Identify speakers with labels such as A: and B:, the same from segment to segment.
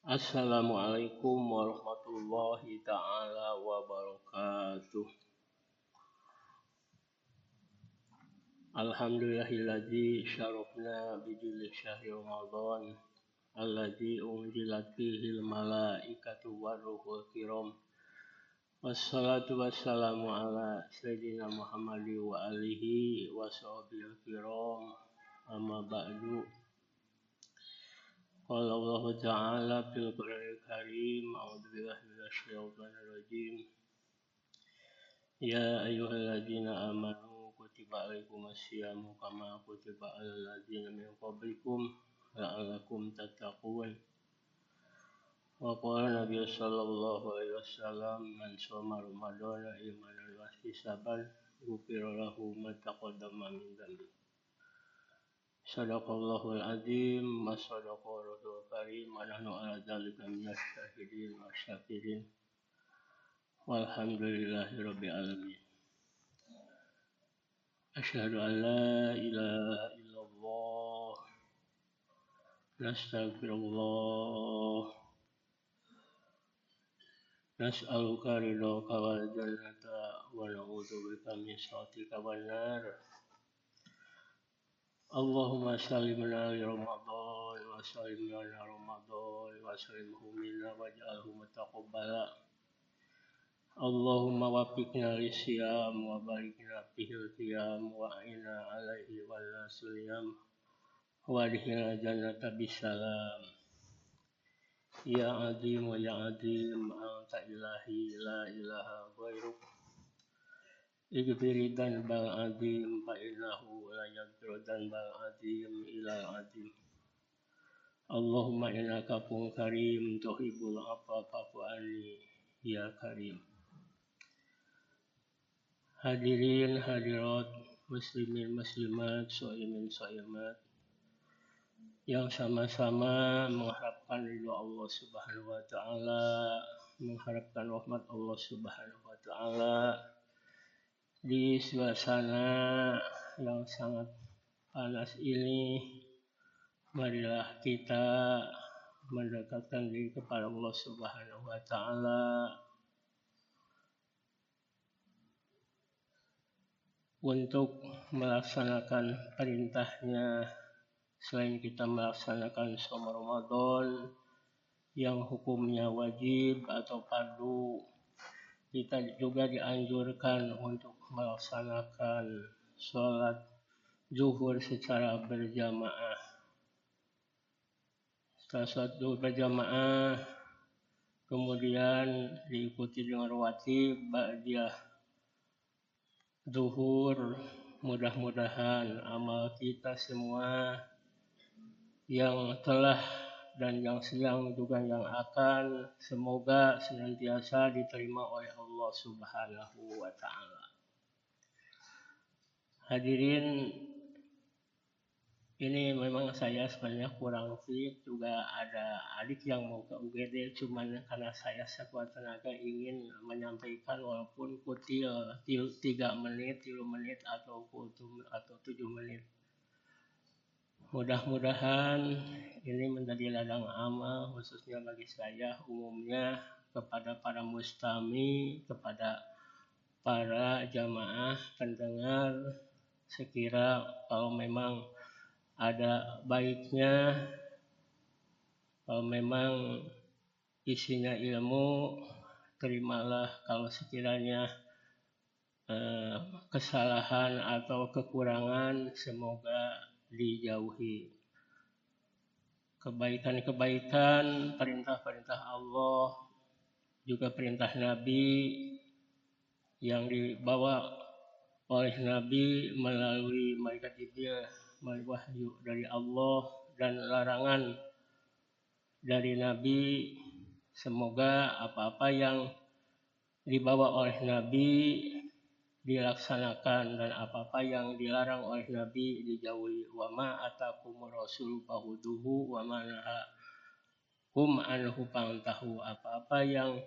A: Assalamualaikum warahmatullahi taala wabarakatuh. Alhamdulillahilladzi syarafna bidil syahri Ramadan alladzi unzilat fihil malaikatu waruhul kiram. Wassalatu wassalamu ala sayyidina Muhammadi wa alihi wa sahbihi kiram. Amma ba'du. Qala Allah Ta'ala fil Qur'anil Karim, a'udzu billahi minasyaitonir rajim. Ya ayyuhalladzina amanu kutiba alaikumus syamu kama kutiba alal ladzina min qablikum la'allakum tattaqun. Wa qala Nabi sallallahu alaihi wasallam man shoma ramadhana imanan wa ihtisaban ghufira lahu ma taqaddama min dhanbi. Sadaqallahul azim wa sadaqa rasulul karim wa nahnu ala dzalika minasy syahidin wa syakirin. Walhamdulillahi rabbil alamin. Asyhadu an la ilaha illallah. Nastaghfirullah. Nas'aluka ridhaka wal jannata wa na'udzubika min sakhatika wan nar. Allahumma sallimna li Ramadan wa sallimna li Ramadan wa sallimhu minna waj'alhu mutaqabbala. Allahumma waffiqna lisiyam wa barikna fihil qiyam wa a'inna alaihi wa la sunyam wa adkhilna jannata bisalam. Ya azim wa ya azim anta ilahi la ilaha ghairuk. Ighfir dzanbal azim fa innahu la yaghfiru dzanbal azim illa azim. Allahumma innaka afuwwun karim tuhibbul afwa fa'fu anni ya karim. Hadirin hadirat muslimin muslimat shaimin shaimat yang sama-sama mengharapkan ridho Allah Subhanahu wa taala, mengharapkan rahmat Allah Subhanahu wa taala di suasana yang sangat panas ini. Marilah kita mendekatkan diri kepada Allah Subhanahu wa taala untuk melaksanakan perintahnya. Selain kita melaksanakan shaum Ramadan yang hukumnya wajib atau fardu, kita juga dianjurkan untuk melaksanakan sholat zuhur secara berjamaah. Setelah sholat zuhur berjamaah, kemudian diikuti dengan rawatib ba'diyah zuhur. Mudah-mudahan amal kita semua yang telah dan yang sedang juga yang akan semoga senantiasa diterima oleh Allah Subhanahu wa taala. Hadirin, ini memang saya sebenarnya kurang fit, juga ada adik yang mau ke UGD, cuman karena saya sekuat tenaga ingin menyampaikan walaupun kutil 3 menit, 3 menit atau 7 menit. Mudah-mudahan ini menjadi ladang amal khususnya bagi saya, umumnya kepada para mustami, kepada para jamaah pendengar. Sekira kalau memang ada baiknya, kalau memang isinya ilmu, terimalah. Kalau sekiranya kesalahan atau kekurangan, semoga dijauhi. Kebaikan-kebaikan, perintah-perintah Allah, juga perintah Nabi yang dibawa oleh Nabi melalui malaikat Jibril, melalui wahyu dari Allah, dan larangan dari Nabi. Semoga apa-apa yang dibawa oleh Nabi dilaksanakan dan apa-apa yang dilarang oleh Nabi dijauhi. Wa ma atakumur rasul fahuduhu wa ma nahakum anhu fantahu. Apa-apa yang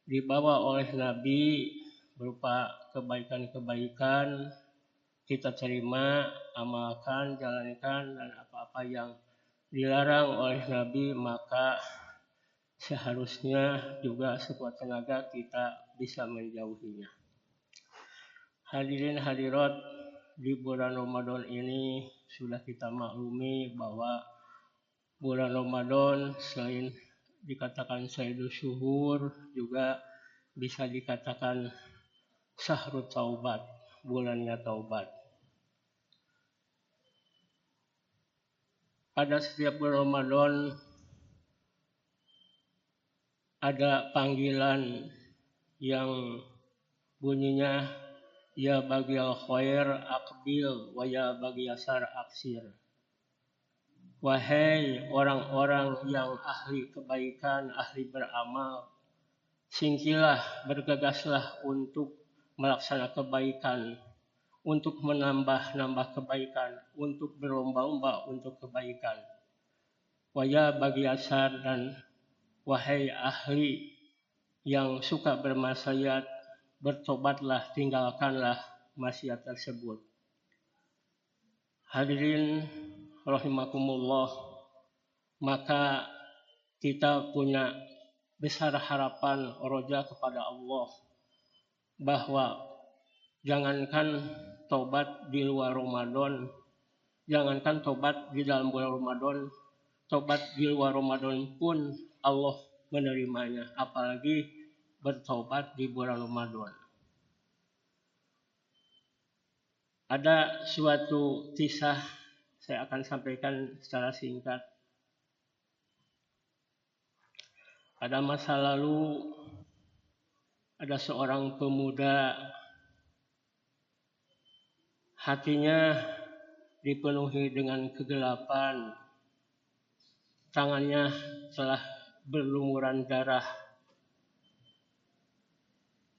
A: dibawa oleh Nabi berupa kebaikan-kebaikan, kita terima, amalkan, jalankan, dan apa-apa yang dilarang oleh Nabi, maka seharusnya juga sekuat tenaga kita bisa menjauhinya. Hadirin hadirat, di bulan Ramadan ini sudah kita maklumi bahwa bulan Ramadan selain dikatakan Sayyidul Syuhur, juga bisa dikatakan Syahrut Taubat, bulannya taubat. Pada setiap bulan Ramadan ada panggilan yang bunyinya ya bagial khair akbil wa ya bagial syar aksir. Wahai orang-orang yang ahli kebaikan, ahli beramal, singkilah, bergegaslah untuk melaksanakan kebaikan, untuk menambah-nambah kebaikan, untuk berlomba-lomba untuk kebaikan. Waya bagi asar, dan wahai ahli yang suka bermaksiat, bertobatlah, tinggalkanlah maksiat tersebut. Hadirin rahimakumullah, maka kita punya besar harapan roja kepada Allah bahwa jangankan tobat di luar Ramadan, jangankan tobat di dalam bulan Ramadan, tobat di luar Ramadan pun Allah menerimanya, apalagi bertobat di bulan Ramadan. Ada suatu kisah saya akan sampaikan secara singkat. Pada masa lalu ada seorang pemuda, hatinya dipenuhi dengan kegelapan, tangannya telah berlumuran darah.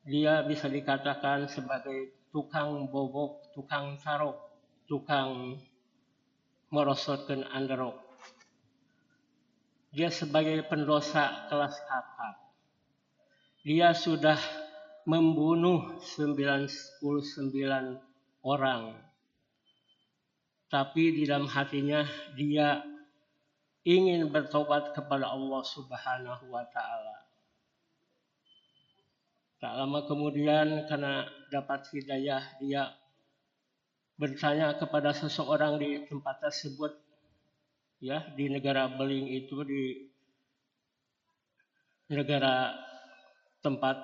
A: Dia bisa dikatakan sebagai tukang bobok, tukang sarok, tukang merosotkan androk. Dia sebagai pendosa kelas kakap. Dia sudah membunuh 99 orang. Tapi di dalam hatinya dia ingin bertobat kepada Allah Subhanahu wa Ta'ala. Tak lama kemudian, karena dapat hidayah, dia bertanya kepada seseorang di tempat tersebut, ya, di negara Beling itu, di negara tempat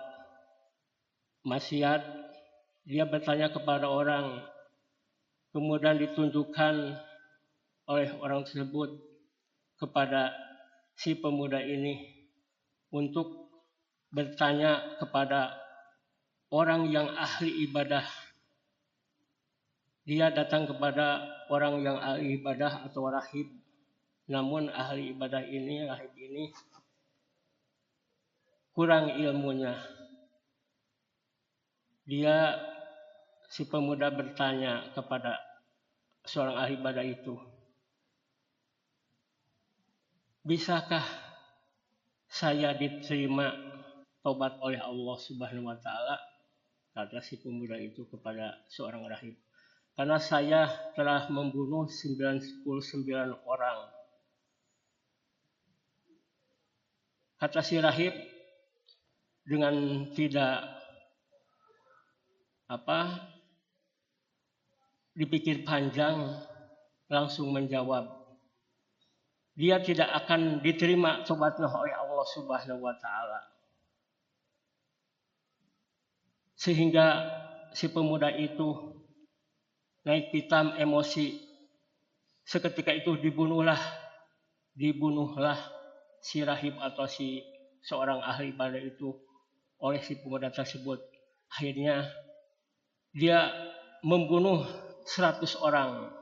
A: maksiat. Dia bertanya kepada orang, kemudian ditunjukkan oleh orang tersebut kepada si pemuda ini untuk bertanya kepada orang yang ahli ibadah. Dia datang kepada orang yang ahli ibadah atau rahib. Namun ahli ibadah ini, rahib ini, kurang ilmunya. Si pemuda bertanya kepada seorang ahli ibadah itu, bisakah saya diterima tobat oleh Allah Subhanahu wa Ta'ala? Kata si pemuda itu kepada seorang rahib, karena saya telah membunuh 99 orang. Kata si rahib dengan tidak dipikir panjang, langsung menjawab, dia tidak akan diterima tobatnya oleh Allah Subhanahu wa Ta'ala. Sehingga si pemuda itu naik pitam emosi. Seketika itu dibunuhlah si rahib atau si seorang ahli ibadah itu oleh si pemuda tersebut. Akhirnya dia membunuh 100 orang.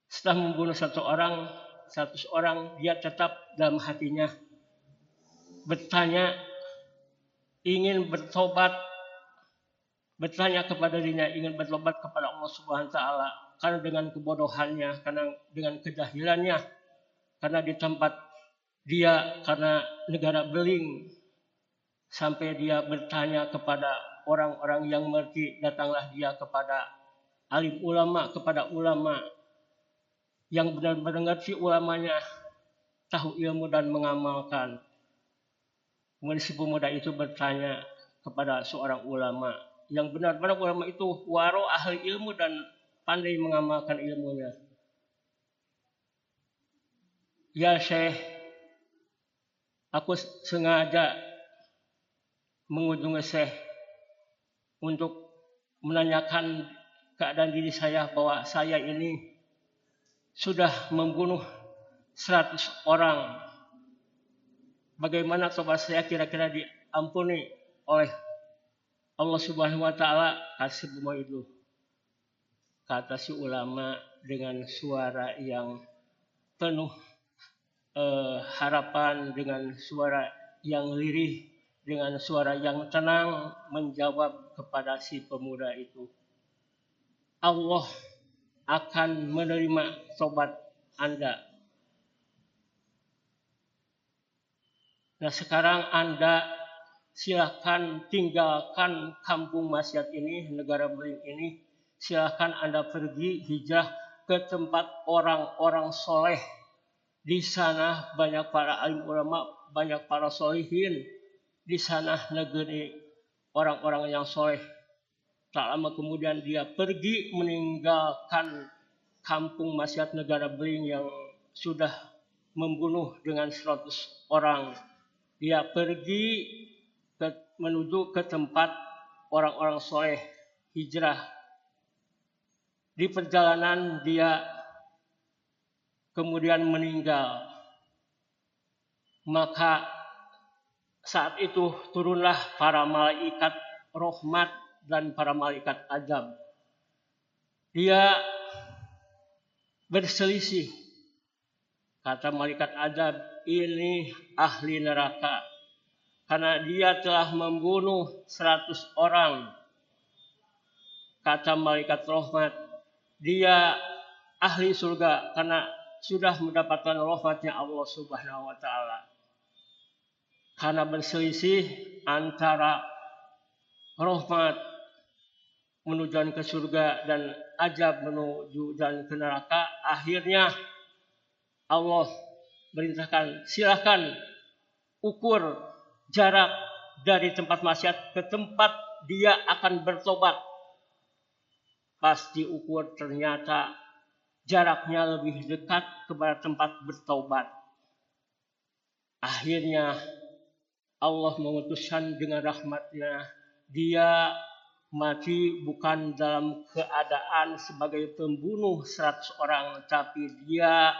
A: Setelah membunuh 100 orang, dia tetap dalam hatinya bertanya, ingin bertobat, bertanya kepada dirinya, ingin bertobat kepada Allah Subhanahu wa Ta'ala. Karena dengan kebodohannya, karena dengan kejahilannya, karena di tempat dia, karena negara Beling, sampai dia bertanya kepada orang-orang yang mengerti, datanglah dia kepada alim ulama, kepada ulama. yang benar-benar ngerti ulamanya, tahu ilmu dan mengamalkan. Kemudian si pemuda itu bertanya kepada seorang ulama, yang benar-benar ulama itu waro ahli ilmu dan pandai mengamalkan ilmunya. Ya Syekh, aku sengaja mengunjungi Syekh untuk menanyakan keadaan diri saya bahwa saya ini sudah membunuh 100 orang. Bagaimana coba saya kira-kira diampuni oleh Allah Subhanahu wa taala? Kasih semua itu. Kata si ulama dengan suara yang penuh harapan, dengan suara yang lirih, dengan suara yang tenang menjawab kepada si pemuda itu, Allah akan menerima tobat Anda. Nah sekarang Anda silakan tinggalkan kampung maksiat ini, negara beling ini. Silakan Anda pergi hijrah ke tempat orang-orang soleh. Di sana banyak para alim ulama, banyak para solihin. Di sana negeri orang-orang yang soleh. Tak lama kemudian dia pergi meninggalkan kampung maksiat negara beling yang sudah membunuh dengan 100 orang. Dia pergi menuju ke tempat orang-orang soleh, hijrah. Di perjalanan dia kemudian meninggal. Maka saat itu turunlah para malaikat rahmat dan para malaikat azab. Dia berselisih. Kata malaikat azab, ini ahli neraka. Karena dia telah membunuh 100 orang. Kata malaikat rahmat, dia ahli surga karena sudah mendapatkan rahmatnya Allah Subhanahu wa taala. Karena berselisih antara rahmat menuju ke surga dan azab menuju dan ke neraka, akhirnya Allah perintahkan, silakan ukur jarak dari tempat maksiat ke tempat dia akan bertobat. Pas diukur ternyata jaraknya lebih dekat kepada tempat bertobat. Akhirnya Allah memutuskan dengan rahmatnya, dia mati bukan dalam keadaan sebagai pembunuh 100 orang, tapi dia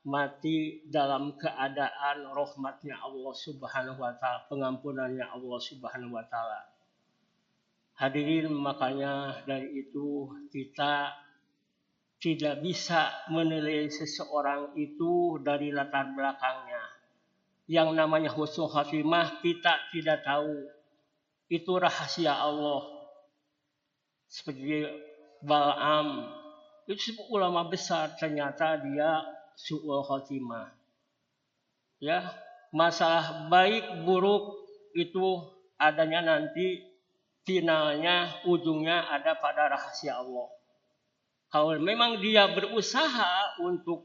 A: mati dalam keadaan rahmatnya Allah Subhanahu wa taala, pengampunannya Allah Subhanahu wa taala. Hadirin, makanya dari itu kita tidak bisa menilai seseorang itu dari latar belakangnya. Yang namanya husnul khatimah kita tidak tahu. Itu rahasia Allah. Seperti Bal'am, itu ulama besar, ternyata dia su'ul khatimah. Ya, masalah baik buruk itu adanya nanti, finalnya, ujungnya ada pada rahasia Allah. Kalau memang dia berusaha untuk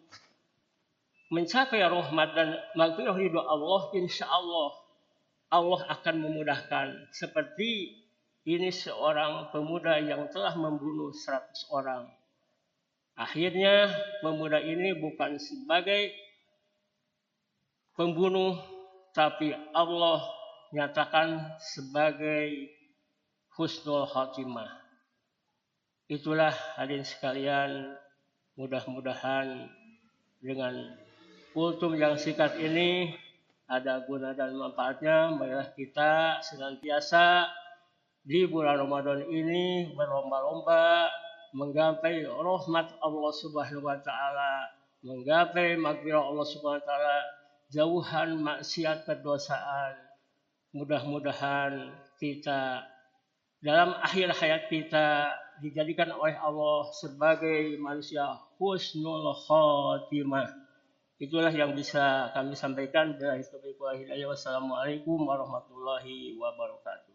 A: mencapai rahmat dan maghfirah ridho Allah, insya Allah Allah akan memudahkan. Seperti ini seorang pemuda yang telah membunuh 100 orang. Akhirnya pemuda ini bukan sebagai pembunuh, tapi Allah nyatakan sebagai husnul khatimah. Itulah hadirin sekalian, mudah-mudahan dengan kultum yang singkat ini ada guna dan manfaatnya. Marilah kita senantiasa di bulan Ramadan ini berlomba-lomba menggapai rahmat Allah Subhanahu wa taala, menggapai maghfirah Allah Subhanahu wa taala, jauhan maksiat kedosaan. Mudah-mudahan kita dalam akhir hayat kita dijadikan oleh Allah sebagai manusia husnul khatimah. Itulah yang bisa kami sampaikan. Wassalamualaikum warahmatullahi wabarakatuh.